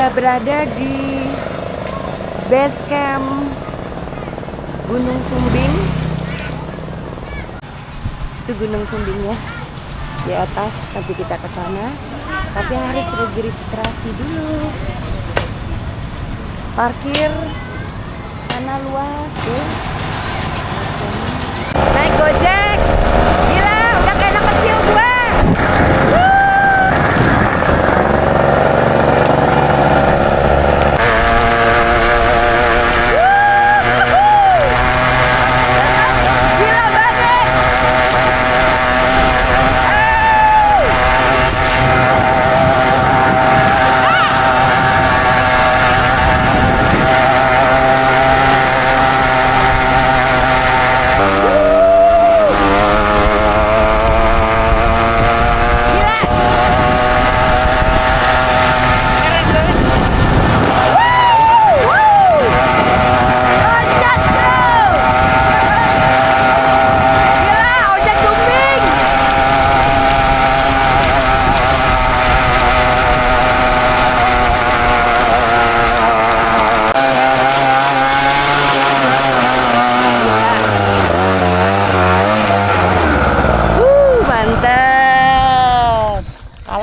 sudah berada di base camp Gunung Sumbing. Itu Gunung Sumbingnya di atas, nanti kita ke sana. Tapi harus registrasi dulu. Parkir sana luas, tuh. Naik Gojek. Gila, udah kayak anak kecil gue.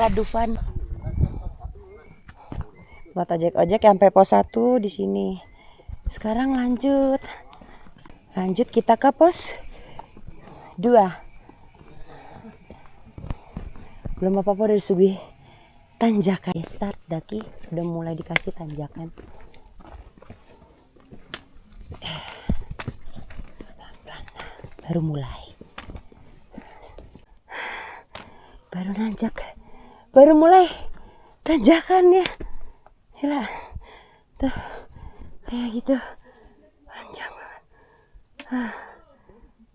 Dufan. Buat ojek-ojek sampai pos 1 di sini. Sekarang lanjut kita ke pos 2. Belum apa-apa udah disuguhi tanjakan. Start daki udah mulai dikasih tanjakan. Pelan-pelan. Baru mulai. Baru nanjak. Baru mulai tanjakannya. Gila. Tuh. Kayak gitu. Panjang banget.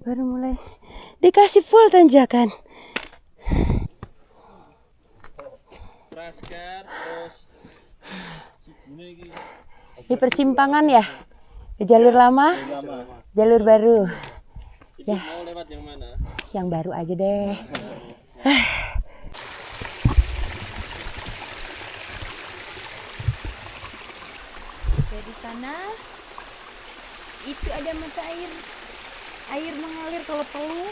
Baru mulai dikasih full tanjakan. Di persimpangan ya? Di jalur lama? Jalur baru. Ya. Mau lewat yang mana? Yang baru aja deh. Di sana itu ada mata air mengalir kalau perlu,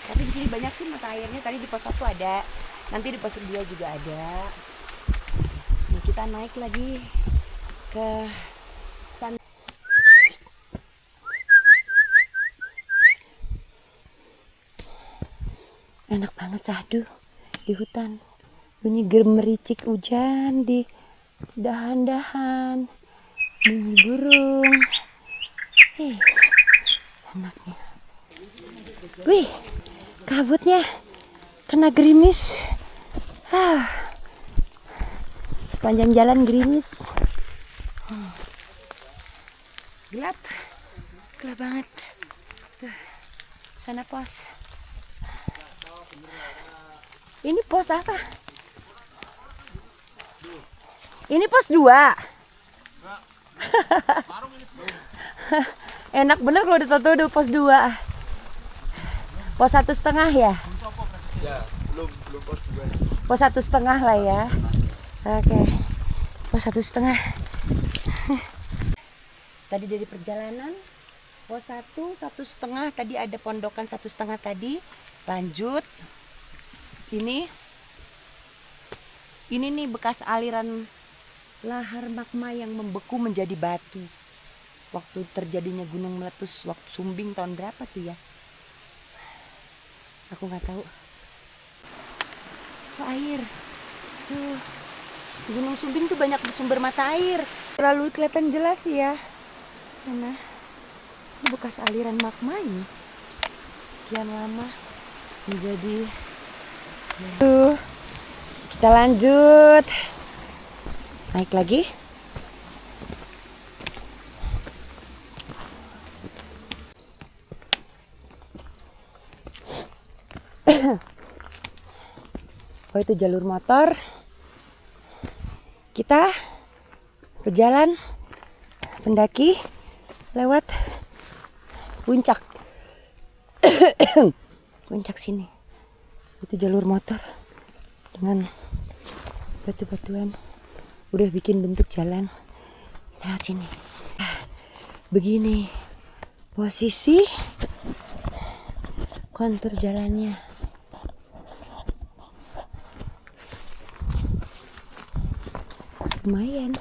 tapi di sini banyak sih mata airnya. Tadi di pos 1 ada, nanti di pos 2 juga ada. Nah, kita naik lagi ke sana. Enak banget sahdu di hutan, bunyi gemericik hujan di dahan-dahan, bunyi burung. Enaknya. Wih, kabutnya kena gerimis. Sepanjang jalan gerimis. Gelap banget. Tuh, sana pos. Ini pos apa? Ini pos 2. Enak bener kalau ditutup udah pos 2. Pos 1,5 ya? Ya, belum pos 2. Pos 1,5 lah ya. Oke. Pos 1,5. Tadi dari perjalanan pos 1, 1,5. Tadi ada pondokan 1,5 tadi. Lanjut. Ini nih bekas aliran lahar magma yang membeku menjadi batu. Waktu terjadinya gunung meletus waktu Sumbing tahun berapa tuh ya? Aku nggak tahu. Oh, air. Tuh. Gunung Sumbing tuh banyak sumber mata air. Terlalu kelihatan jelas ya. Sana. Ini bekas aliran magma ini. Sekian lama menjadi. Tuh. Kita lanjut. Naik lagi. Oh, itu jalur motor. Kita berjalan pendaki lewat puncak. Puncak sini. Itu jalur motor dengan batu-batuan. udah bikin bentuk jalan. Kita lihat sini. Begini posisi kontur jalannya. Lumayan.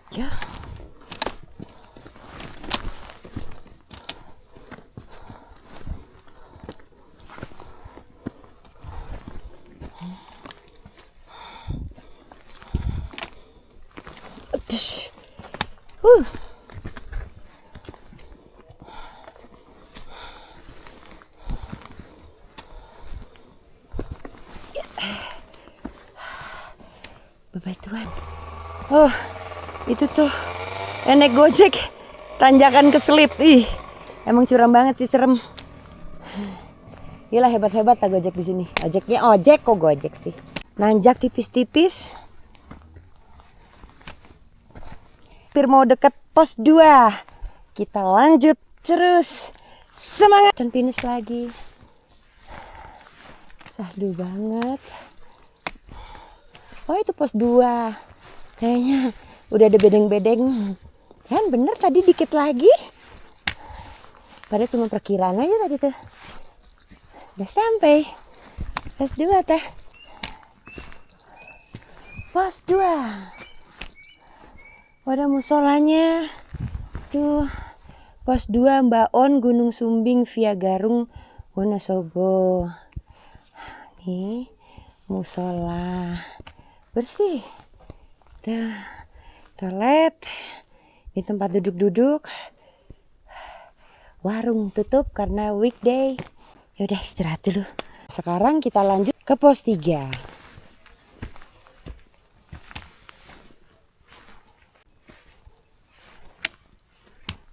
Ya. Ups. Bebatuan. Oh, itu tuh naik Gojek tanjakan keselip. Ih, emang curam banget sih, serem. Gila, hebat-hebat lah Gojek di sini. Ojek kok Gojek sih. Nanjak tipis-tipis. Hampir mau deket pos 2. Kita lanjut terus. Semangat dan finish lagi. Sahdu banget. Oh, itu pos 2. Kayaknya udah ada bedeng-bedeng. Kan bener tadi dikit lagi. Padahal cuma perkiraan aja tadi tuh. Udah sampai. Pos 2 teh. Pos 2. Ada musolanya. Tuh. Pos 2 Mbak On Gunung Sumbing via Garung Wonosobo. Nih musola. Bersih. Tuh. Toilet. Ini tempat duduk-duduk. Warung tutup karena weekday. Yaudah istirahat dulu. Sekarang kita lanjut ke pos 3.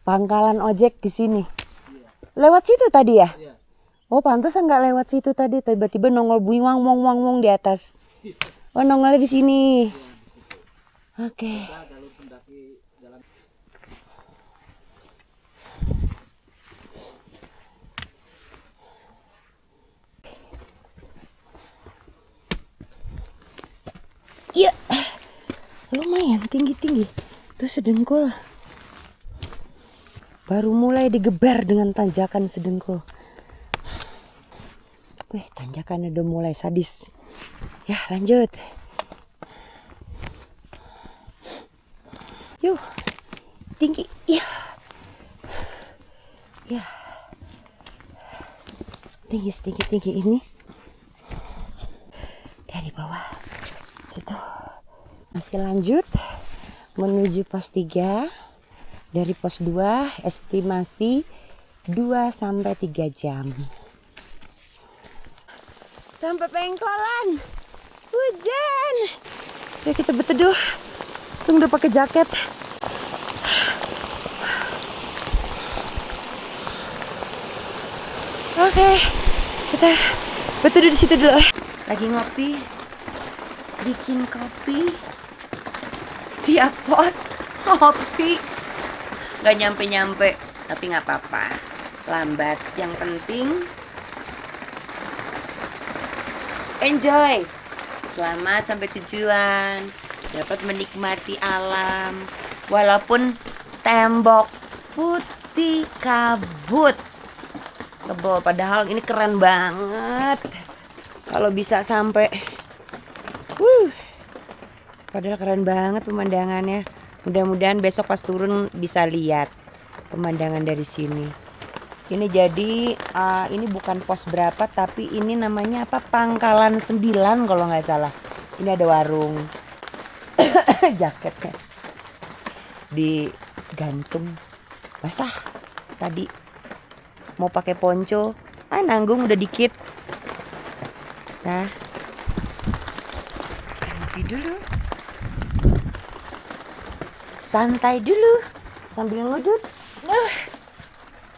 Pangkalan ojek di sini. Lewat situ tadi ya? Oh, pantesan nggak lewat situ tadi. Tiba-tiba nongol bunyi wang wong wang wong di atas. Oh, nongolnya di sini. Oke. Iya, lumayan tinggi-tinggi. Tuh sedengkul. Baru mulai digebar dengan tanjakan sedengkul. Wih, tanjakan udah mulai sadis. Ya, lanjut. Yuk, tinggi. Ya, ya. Tinggi ini. Dari bawah. Gitu. Masih lanjut menuju pos 3. Dari pos 2 estimasi 2-3 jam. Sampai Pengkolan. Hujan. Ya, kita berteduh. Tung udah pakai jaket. Oke, kita berteduh di situ dulu. Lagi ngopi. Bikin kopi. Setiap pos ngopi. Gak nyampe-nyampe, tapi gak apa-apa. Lambat, yang penting enjoy. Selamat sampai tujuan. Dapat menikmati alam. Walaupun tembok putih kabut tebal, padahal ini keren banget. Kalau bisa sampai padahal keren banget pemandangannya. Mudah-mudahan besok pas turun bisa lihat pemandangan dari sini. Ini jadi ini bukan pos berapa, tapi ini namanya apa? Pangkalan 9 kalau nggak salah. Ini ada warung. Jaketnya digantung basah. Tadi mau pakai ponco, nanggung udah dikit. Nah, ngopi dulu. Santai dulu sambil ngudut.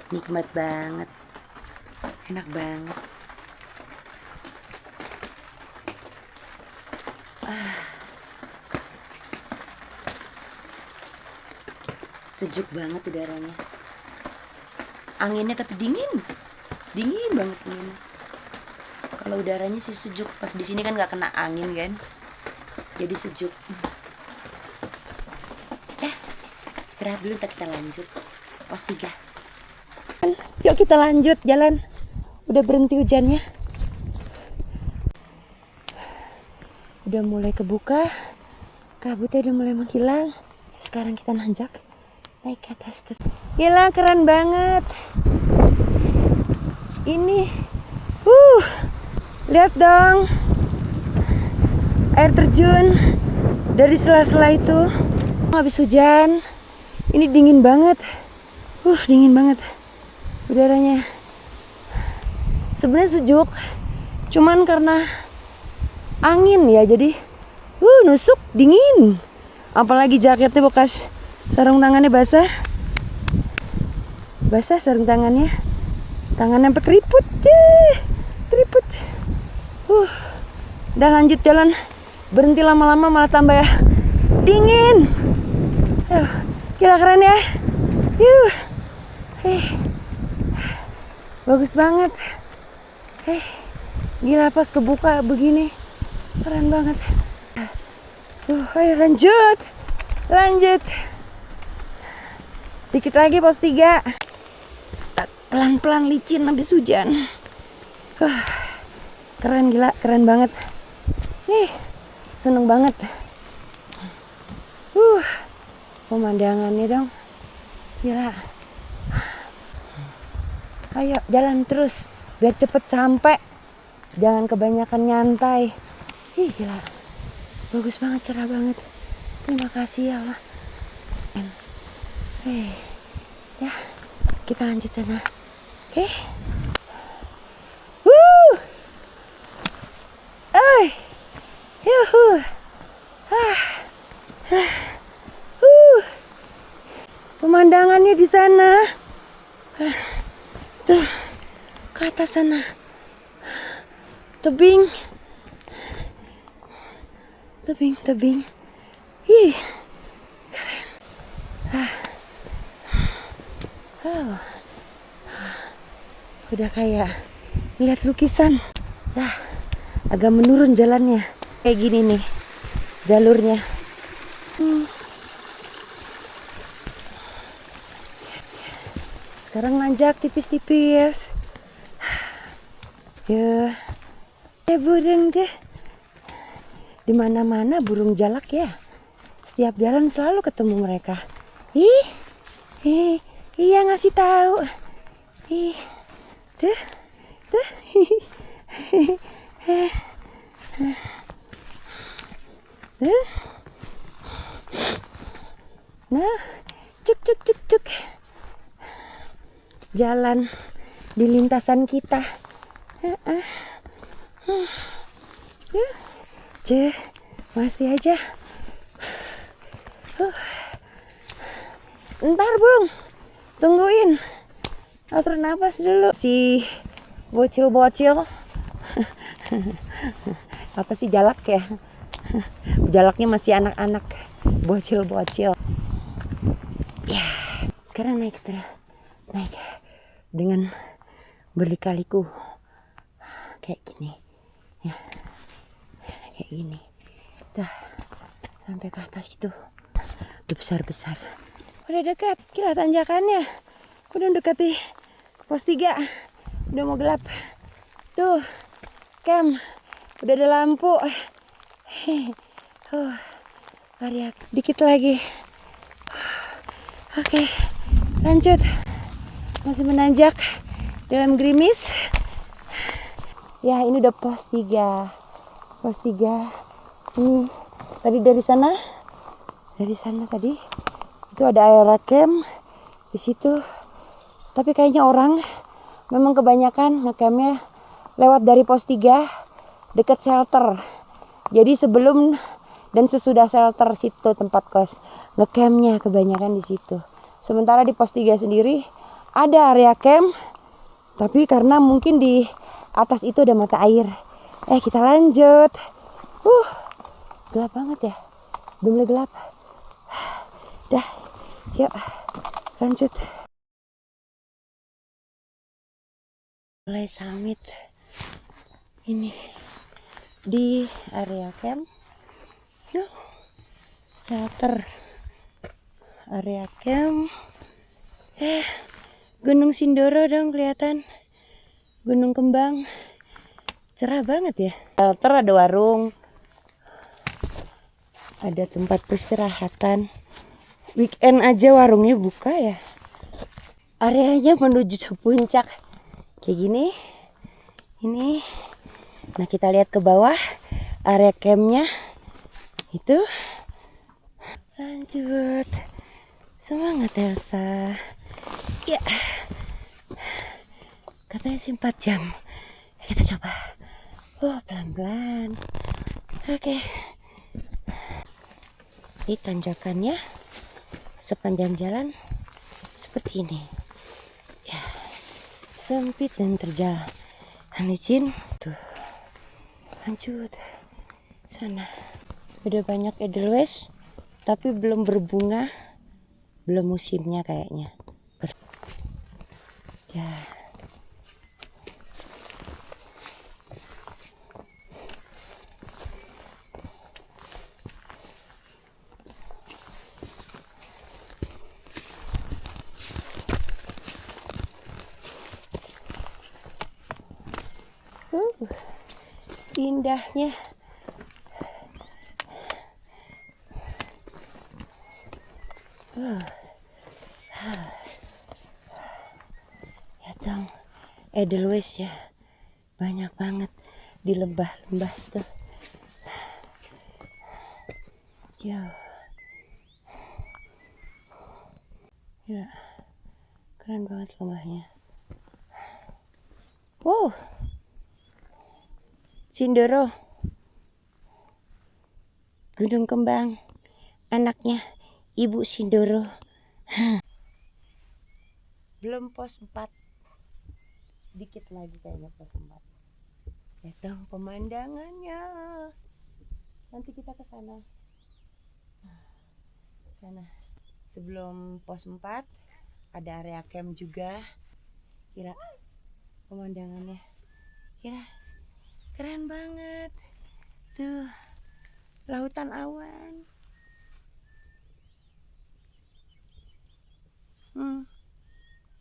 Nikmat banget. Enak banget. Sejuk banget udaranya. Anginnya tapi dingin. Dingin banget anginnya. Kalau udaranya sih sejuk. Pas di sini kan nggak kena angin kan. jadi sejuk. Dah, istirahat dulu, ntar kita lanjut pos 3. Yuk kita lanjut jalan. Udah berhenti hujannya. Udah mulai kebuka, kabutnya udah mulai menghilang. Sekarang kita nanjak naik ke atas tuh. Gila, keren banget ini. Lihat dong air terjun dari sela-sela itu. Habis hujan, ini dingin banget. Dingin banget udaranya. Sebenarnya sejuk, cuman karena angin ya, jadi nusuk, dingin. Apalagi jaketnya bekas sarung tangannya basah sarung tangannya sampai keriput deh, keriput. Udah lanjut jalan, berhenti lama-lama malah tambah dingin. Gila, keren ya. Bagus banget. Gila, pas kebuka begini keren banget. Ayo lanjut. Dikit lagi pos 3. Pelan-pelan licin habis hujan. Keren, gila, keren banget. Nih, seneng banget. Pemandangannya dong, gila. Ayo jalan terus biar cepet sampai. Jangan kebanyakan nyantai. Gila, bagus banget, cerah banget. Terima kasih ya Allah. Ya, kita lanjut sana. Oke. Pemandangannya di sana. Tuh, ke atas sana. Tebing. Ih, keren. Udah kayak lihat lukisan. Agak menurun jalannya. Kayak gini nih jalurnya. Sekarang nanjak tipis-tipis. Ya burung deh. Di mana-mana burung jalak ya. Setiap jalan selalu ketemu mereka. Iya, ngasih tahu. Tuh. Nah, cuk. Jalan di lintasan kita. Masih aja. Ntar Bung, tungguin. Atur napas dulu. Si bocil. Apa sih, jalak ya? Jalaknya masih anak-anak. Bocil. Ya, sekarang naik dengan berlika-liku kayak gini. Ya. Kayak gini. Sampai ke atas itu. Udah besar. Udah dekat, gila tanjakannya. Udah mendekati pos 3. Udah mau gelap. Tuh, camp. Udah ada lampu. Area dikit lagi. Oke, lanjut. Masih menanjak dalam gerimis. Ya, ini udah pos 3. Ini tadi dari sana tadi itu ada area camp di situ. Tapi kayaknya orang memang kebanyakan ngecampnya lewat dari pos 3 dekat shelter. Jadi sebelum dan sesudah shelter situ tempat kos ngecampnya kebanyakan di situ. Sementara di pos 3 sendiri ada area camp, tapi karena mungkin di atas itu ada mata air. Kita lanjut. Gelap banget ya. Udah mulai gelap. Dah, yuk lanjut. Mulai summit ini di area camp. Yuh, shelter area camp. Gunung Sindoro dong kelihatan. Gunung Kembang. Cerah banget ya. Shelter, ada warung. Ada tempat peristirahatan. Weekend aja warungnya buka ya. Areanya menuju ke puncak. Kayak gini. Ini. Nah, kita lihat ke bawah. Area campnya. Itu. Lanjut. Semangat Elsa. Ya. Katanya sih 4 jam. Kita coba. Oh, pelan-pelan. Oke. Ini tanjakannya sepanjang jalan seperti ini. Ya. Sempit dan terjal. Licin. Tuh. Lanjut. Sana. Udah banyak edelweiss tapi belum berbunga. Belum musimnya kayaknya. Ya. Indahnya. Ya dong, edelweiss ya, banyak banget di lembah-lembah itu. Jauh. Gila, keren banget lembahnya. Wow, Sindoro, Gunung Kembang, anaknya Ibu Sindoro. Belum pos 4, dikit lagi kayaknya pos 4. Lihat dong pemandangannya. Nanti kita ke sana. Sana. Sebelum pos 4 ada area camp juga. Kira pemandangannya. Kira keren banget. Tuh, lautan awan.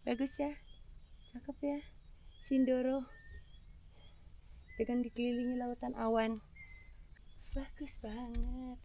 Bagus ya. Cakep ya. Sindoro dengan dikelilingi lautan awan. Bagus banget.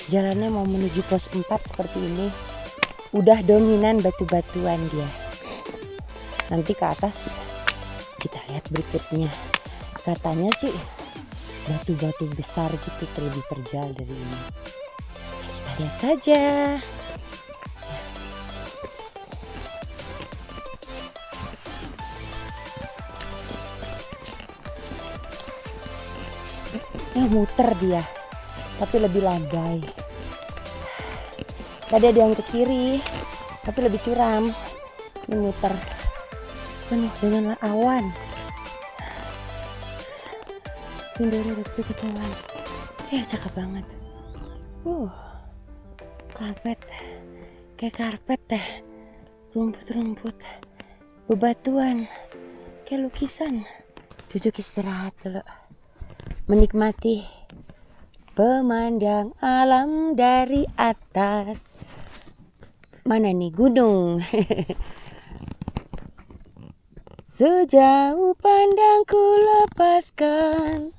Jalannya mau menuju pos 4 seperti ini. Udah dominan batu-batuan dia. Nanti ke atas kita lihat berikutnya. Katanya sih batu-batu besar gitu lebih terjal dari ini. Kita lihat saja. muter dia, tapi lebih landai. Tadi ada yang ke kiri, tapi lebih curam. Ini muter penuh dengan awan. Sindoro udah tutup awan. Cakep banget. Karpet, kayak karpet deh. Rumput-rumput, bebatuan, kayak lukisan. Duduk istirahat dulu, menikmati pemandang alam dari atas. Mana nih gunung? Sejauh pandangku lepaskan,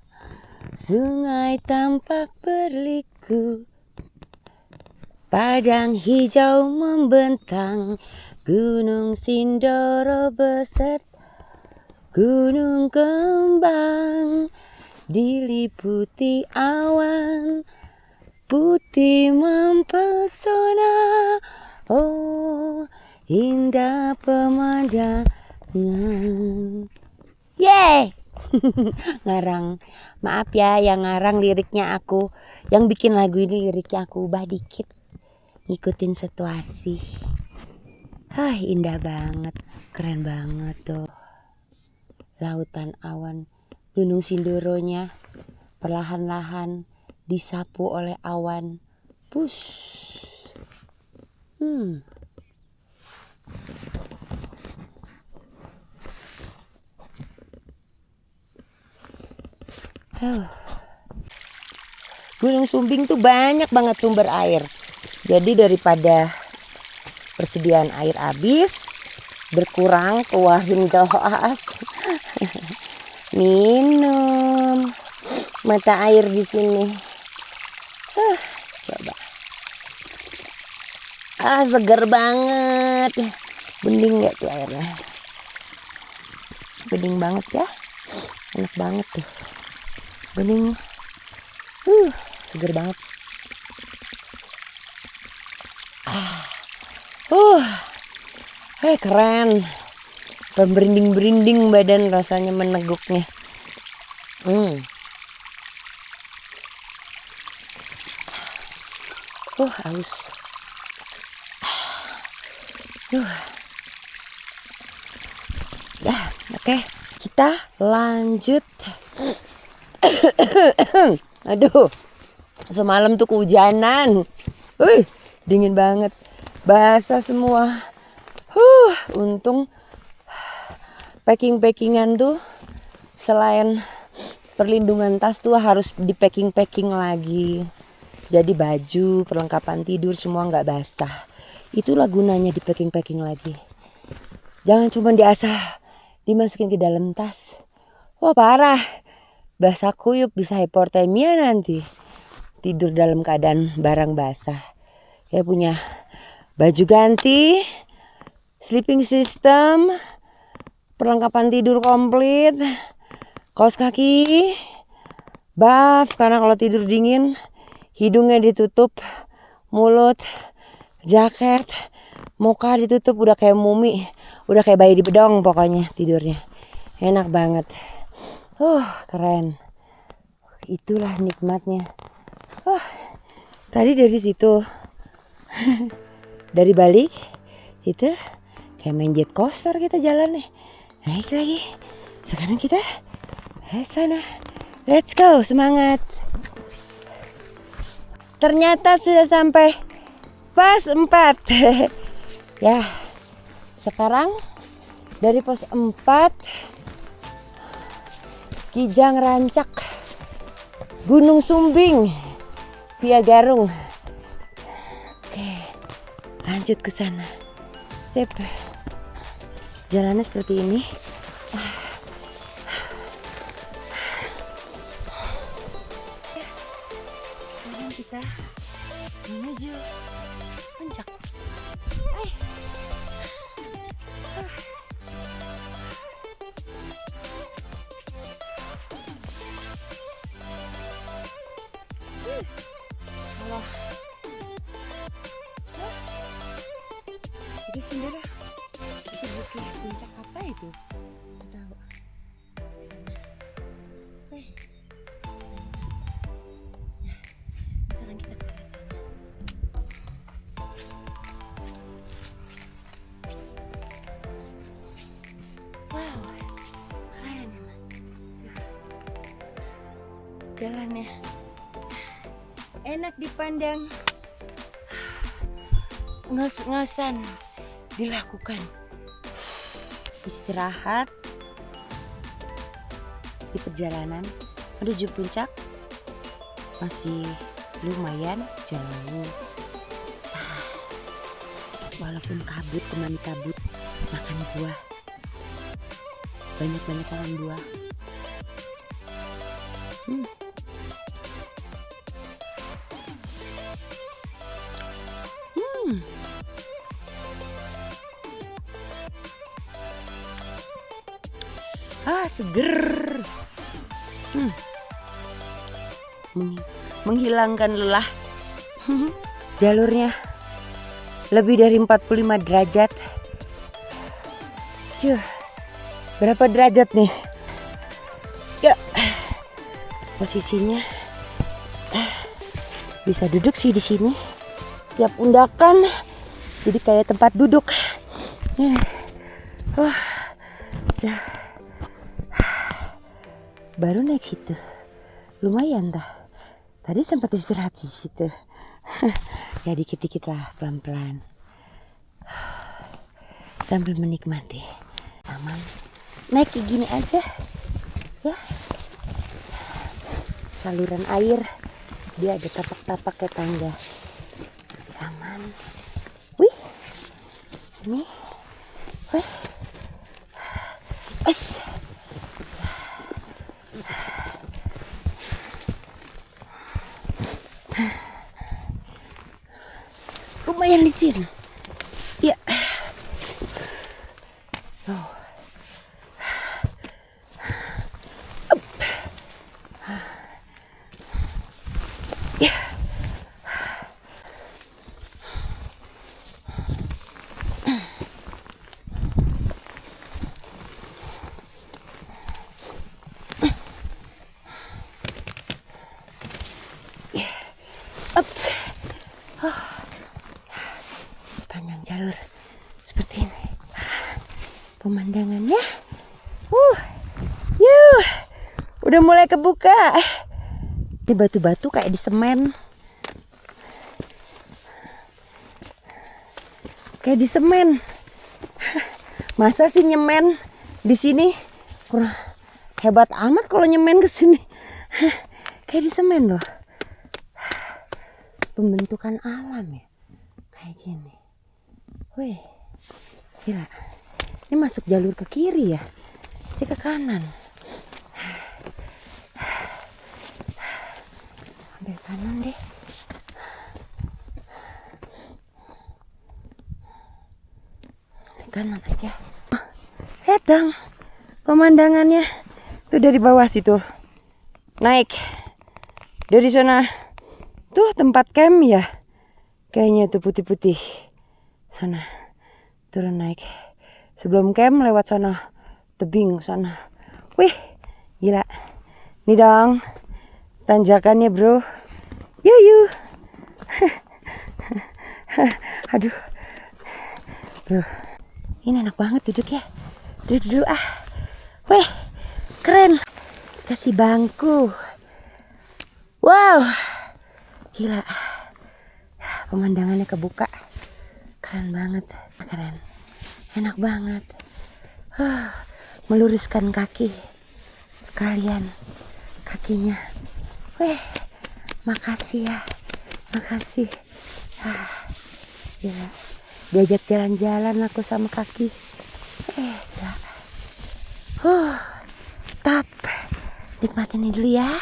sungai tampak berliku, padang hijau membentang, Gunung Sindoro beserta gunung kembang, diliputi awan putih mempesona. Oh, indah pemandangan. Yeay. Ngarang. Maaf ya yang ngarang liriknya aku. Yang bikin lagu ini liriknya aku ubah dikit, ngikutin situasi. Indah banget. Keren banget tuh. Lautan awan, Gunung Sindoronya perlahan-lahan disapu oleh awan. Push. Gunung Sumbing tuh banyak banget sumber air. Jadi daripada persediaan air habis, berkurang, keluarin gelas. Minum mata air di sini. Coba. Seger banget. Bening nggak tuh airnya? Bening banget ya. Enak banget tuh. Bening. Seger banget. Keren. Berinding-berinding badan rasanya meneguknya. Haus. Oke, kita lanjut. Aduh, semalam tuh kehujanan. Dingin banget, basah semua. Untung packingan tuh selain perlindungan tas tuh harus di packing lagi. Jadi baju, perlengkapan tidur semua nggak basah. Itulah gunanya di packing lagi. Jangan cuma dimasukin ke dalam tas. Wah parah, basah kuyup, bisa hipotermia nanti. Tidur dalam keadaan barang basah. Ya punya baju ganti, sleeping system, perlengkapan tidur komplit, kaos kaki, buff karena kalau tidur dingin, hidungnya ditutup, mulut, jaket, muka ditutup, udah kayak mumi, udah kayak bayi di bedong pokoknya tidurnya. Enak banget. Keren. Itulah nikmatnya. Tadi dari situ. Dari balik itu kayak main jet coaster kita jalan nih. Naik lagi. Sekarang kita sana. Let's go, semangat. Ternyata sudah sampai pos 4. Ya. Sekarang dari pos 4 Kijang Rancak Gunung Sumbing via Garung. Oke, lanjut ke sana. Sip. Jalannya seperti ini. Sekarang kita menuju puncak. Allah. Itu sendiri. Itu bukit puncak apa itu? jalannya. Enak dipandang. Ngos-ngosan dilakukan. Istirahat di perjalanan menuju puncak. Masih lumayan jauh. Walaupun kabut, temani kabut, makan buah. Banyak-banyak makan buah. Seger. Menghilangkan lelah. Jalurnya lebih dari 45 derajat. Berapa derajat nih? Ya. Posisinya bisa duduk sih di sini. Tiap undakan jadi kayak tempat duduk. Baru naik situ. Lumayan dah. Tadi sempat istirahat di situ. Ya dikit-dikit lah, pelan-pelan. Sambil menikmati. Aman. Naik kayak gini aja. Ya. Saluran air. Dia ada tapak-tapak kayak tangga. Lebih aman. Wih. Ini. Wih. Lumayan licin. Ya. Ya. Sepanjang jalur seperti ini pemandangannya. Udah mulai kebuka. Ini batu-batu kayak di semen. Kayak di semen. Masa sih nyemen di sini? Kurang hebat amat kalau nyemen ke sini. Kayak di semen loh. Pembentukan alam ya. Kayak gini. Wih. Gila. Ini masuk jalur ke kiri ya. Si ke kanan. Ambil kanan deh. Kanan aja. Lihat dong pemandangannya. Tuh dari bawah situ. Naik. Dari sana. Tuh tempat camp ya. Kayaknya tuh putih-putih. Sana. Turun naik. Sebelum camp lewat sana. Tebing sana. Wih. Gila. Nih dong. Tanjakannya bro. Yuyu. Aduh. Tuh. Ini enak banget duduk ya. Duduk ah. Wih. Keren. Kasih bangku. Wow. Gila. Pemandangannya kebuka. Keren banget. Keren. Enak banget. Meluruskan kaki. Sekalian kakinya. Wih. Makasih ya. Makasih. Gila. Diajak jalan-jalan aku sama kaki. Gila. Top. Nikmatin ini dulu ya.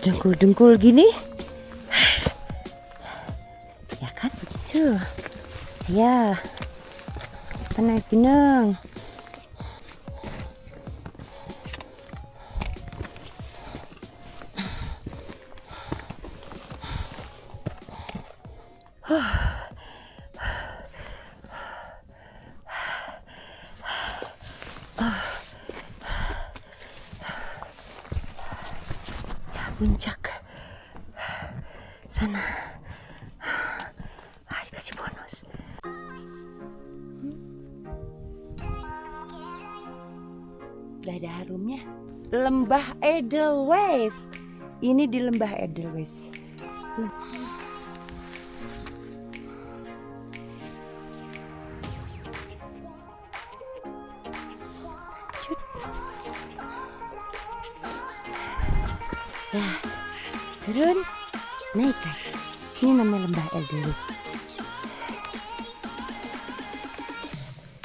dengkul-dengkul gini. Ya kan begitu. Ya, kita naik gunung. Puncak sana. Dikasih bonus. Udah ada harumnya. Lembah Edelweiss. Ini di Lembah Edelweiss. Nah, turun, naik lagi. Ini namanya Lembah Edelweiss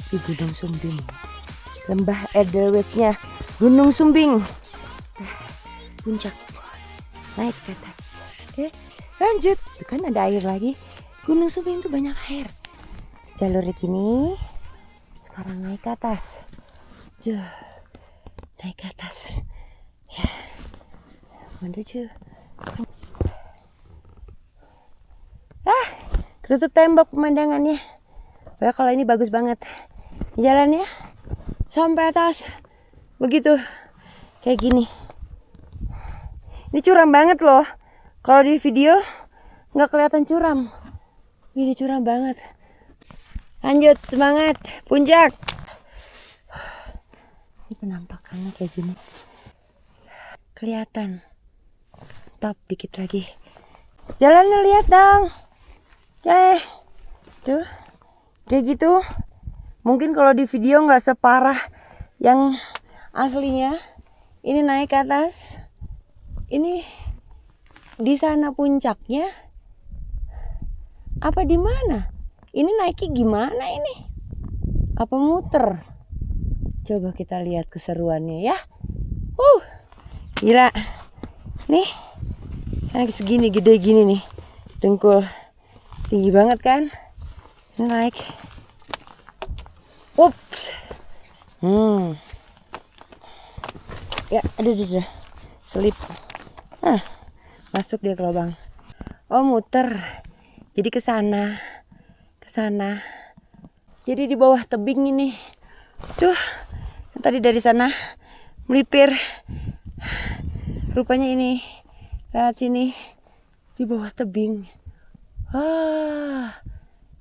di Gunung Sumbing. Lembah Edelweissnya Gunung Sumbing. Puncak, naik ke atas. Oke, lanjut. Tuh kan ada air lagi. Gunung Sumbing itu banyak air. Jalur gini. Sekarang naik ke atas. Naik ke atas. Ya. Menuju. Ketutup tembok pemandangannya. Padahal kalau ini bagus banget. Jalannya sampai atas. Begitu. Kayak gini. Ini curam banget loh. Kalau di video nggak kelihatan curam. Ini curam banget. Lanjut, semangat. Puncak. Ini penampakannya kayak gini. Kelihatan. Top dikit lagi. Jalannya lihat dong. Tuh. Kayak gitu. Mungkin kalau di video nggak separah yang aslinya. Ini naik ke atas. Ini di sana puncaknya. Apa di mana? Ini naiknya gimana ini? Apa muter? Coba kita lihat keseruannya ya. Gila. Nih. Naik segini, gede gini nih. Dengkul. Tinggi banget kan? Ini naik. Ups. Ya, ada. Selip. Masuk dia ke lubang. Oh, muter. Jadi ke sana. Ke sana. Jadi di bawah tebing ini. Tuh. Tadi dari sana melipir. Rupanya ini. Lihat sini. Di bawah tebing.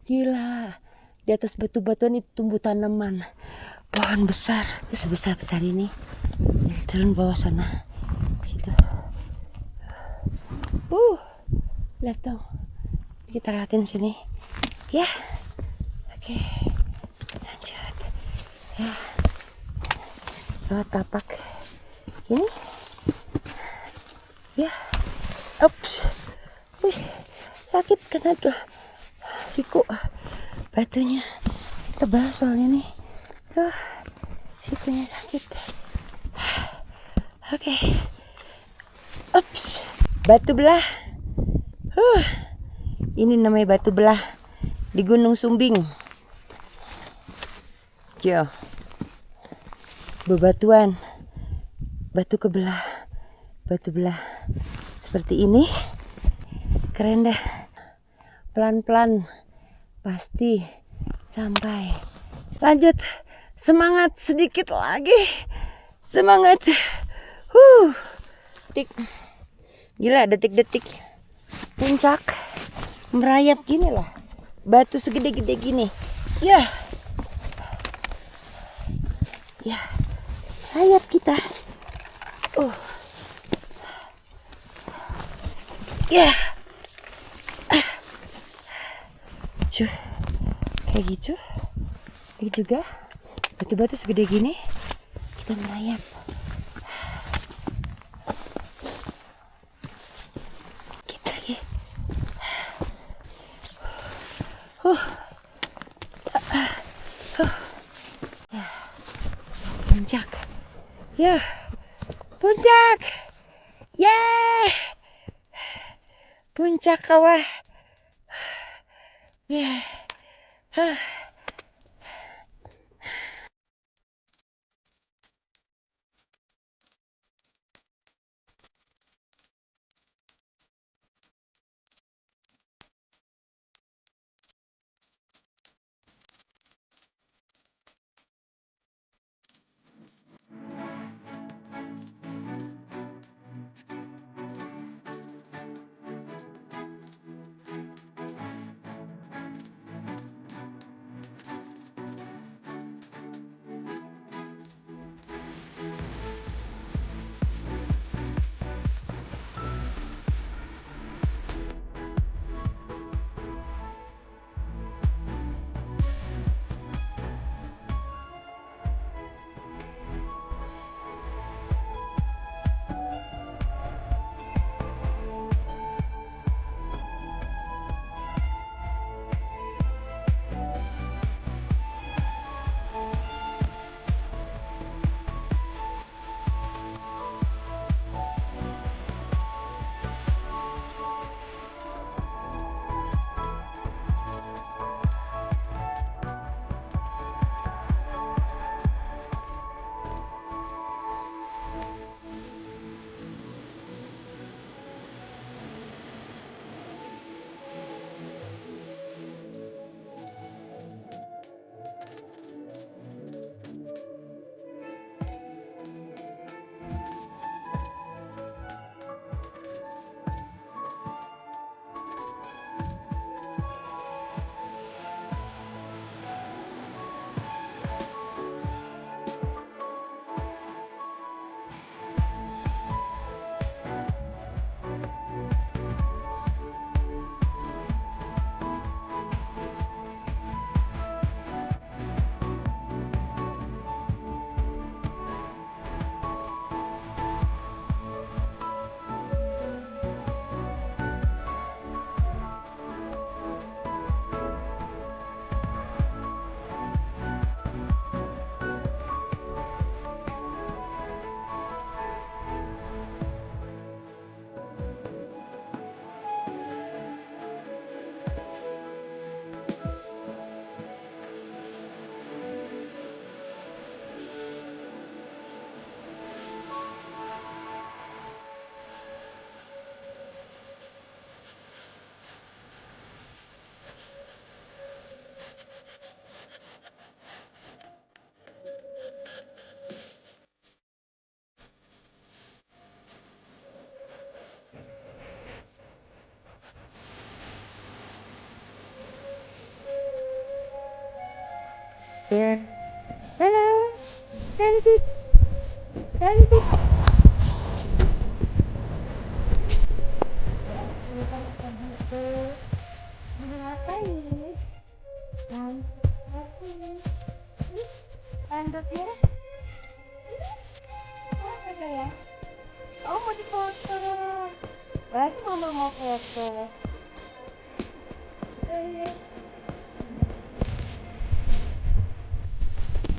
Gila. Di atas batu-batuan itu tumbuh tanaman. Pohon besar. Sebesar-besar ini. Turun bawah sana. Situ. Lihat dong. Kita lihatin sini. Ya. Oke. Lanjut. Ya. Lewat tapak. Ini. Ya. Ups. Wih. Sakit kena tuh. Siku. Batunya tebal soalnya nih. Sikunya sakit. Oke. Ups. Batu belah. Ini namanya batu belah di Gunung Sumbing. Jo. Bebatuan. Batu kebelah. Batu belah. Seperti ini. Keren dah. Pelan-pelan pasti sampai. Lanjut. Semangat sedikit lagi. Semangat. Detik. Gila, detik-detik. Puncak merayap gini lah. Batu segede-gede gini. Ya. Ya. Rayap kita. Ya. Kayak gitu. Ini juga batu-batu segede gini. Kita merayap. Kita lagi. Puncak. Ya. Puncak. Yeah. puncak kawah. Ya. Dan halo, cantik, cantik. Ngapain? Ngapain? Rambutnya? Apa sayang? Oh mau dipoto. Berarti mama mau foto.